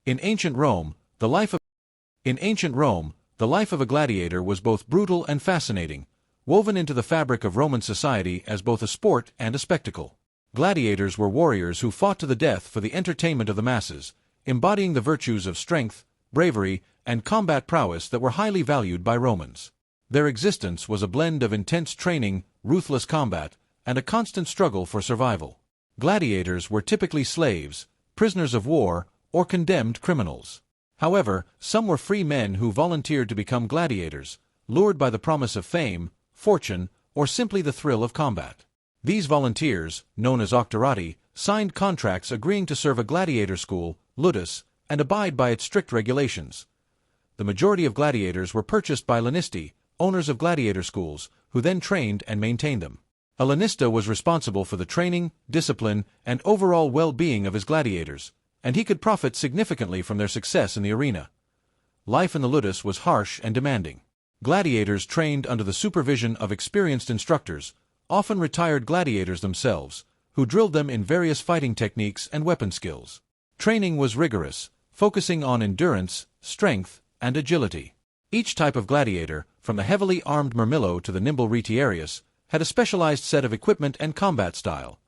In ancient Rome, the life of a gladiator was both brutal and fascinating, woven into the fabric of Roman society as both a sport and a spectacle. Gladiators were warriors who fought to the death for the entertainment of the masses, embodying the virtues of strength, bravery, and combat prowess that were highly valued by Romans. Their existence was a blend of intense training, ruthless combat, and a constant struggle for survival. Gladiators were typically slaves, prisoners of war, or condemned criminals. However, some were free men who volunteered to become gladiators, lured by the promise of fame, fortune, or simply the thrill of combat. These volunteers, known as octorati, signed contracts agreeing to serve a gladiator school, ludus, and abide by its strict regulations. The majority of gladiators were purchased by lanisti, owners of gladiator schools, who then trained and maintained them. A lanista was responsible for the training, discipline, and overall well-being of his gladiators, and he could profit significantly from their success in the arena. Life in the ludus was harsh and demanding. Gladiators trained under the supervision of experienced instructors, often retired gladiators themselves, who drilled them in various fighting techniques and weapon skills. Training was rigorous, focusing on endurance, strength, and agility. Each type of gladiator, from the heavily armed Murmillo to the nimble retiarius, had a specialized set of equipment and combat style.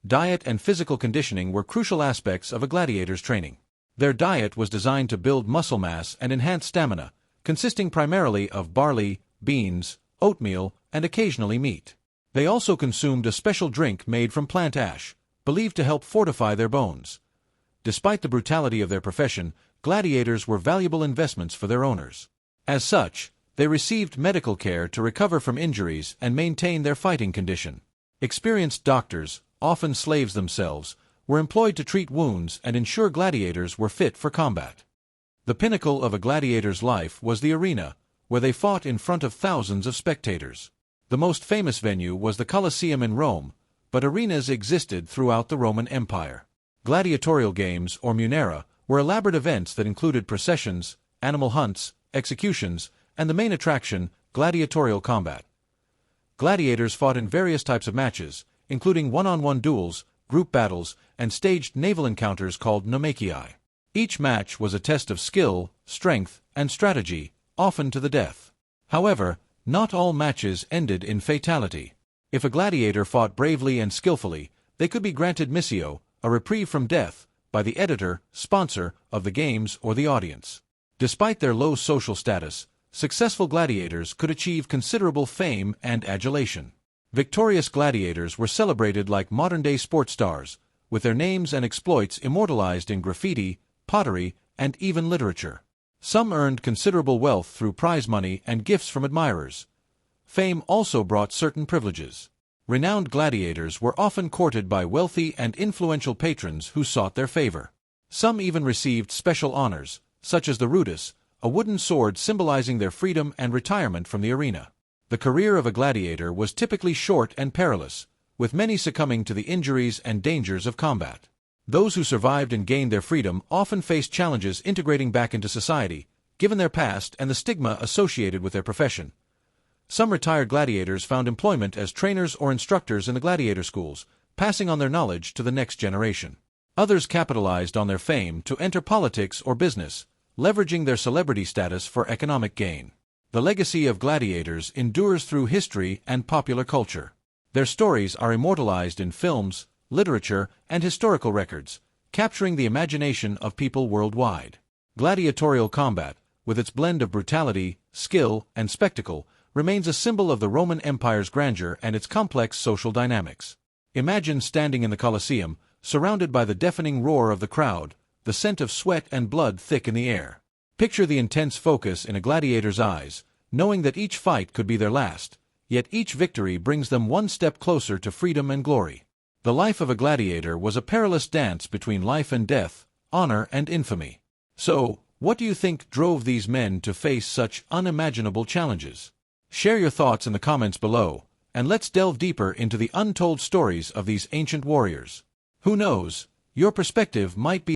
Diet and physical conditioning were crucial aspects of a gladiator's training. Their diet was designed to build muscle mass and enhance stamina, consisting primarily of barley, beans, oatmeal, and occasionally meat. They also consumed a special drink made from plant ash, believed to help fortify their bones. Despite the brutality of their profession, gladiators were valuable investments for their owners. As such, they received medical care to recover from injuries and maintain their fighting condition. Experienced doctors, often slaves themselves, were employed to treat wounds and ensure gladiators were fit for combat. The pinnacle of a gladiator's life was the arena, where they fought in front of thousands of spectators. The most famous venue was the Colosseum in Rome, but arenas existed throughout the Roman Empire. Gladiatorial games, or munera, were elaborate events that included processions, animal hunts, executions, and the main attraction, gladiatorial combat. Gladiators fought in various types of matches, including one-on-one duels, group battles, and staged naval encounters called nomachii. Each match was a test of skill, strength, and strategy, often to the death. However, not all matches ended in fatality. If a gladiator fought bravely and skillfully, they could be granted missio, a reprieve from death, by the editor, sponsor, of the games or the audience. Despite their low social status, successful gladiators could achieve considerable fame and adulation. Victorious gladiators were celebrated like modern-day sports stars, with their names and exploits immortalized in graffiti, pottery, and even literature. Some earned considerable wealth through prize money and gifts from admirers. Fame also brought certain privileges. Renowned gladiators were often courted by wealthy and influential patrons who sought their favor. Some even received special honors, such as the ludus, a wooden sword symbolizing their freedom and retirement from the arena. The career of a gladiator was typically short and perilous, with many succumbing to the injuries and dangers of combat. Those who survived and gained their freedom often faced challenges integrating back into society, given their past and the stigma associated with their profession. Some retired gladiators found employment as trainers or instructors in the gladiator schools, passing on their knowledge to the next generation. Others capitalized on their fame to enter politics or business, leveraging their celebrity status for economic gain. The legacy of gladiators endures through history and popular culture. Their stories are immortalized in films, literature, and historical records, capturing the imagination of people worldwide. Gladiatorial combat, with its blend of brutality, skill, and spectacle, remains a symbol of the Roman Empire's grandeur and its complex social dynamics. Imagine standing in the Colosseum, surrounded by the deafening roar of the crowd, the scent of sweat and blood thick in the air. Picture the intense focus in a gladiator's eyes, knowing that each fight could be their last, yet each victory brings them one step closer to freedom and glory. The life of a gladiator was a perilous dance between life and death, honor and infamy. So, what do you think drove these men to face such unimaginable challenges? Share your thoughts in the comments below, and let's delve deeper into the untold stories of these ancient warriors. Who knows, your perspective might be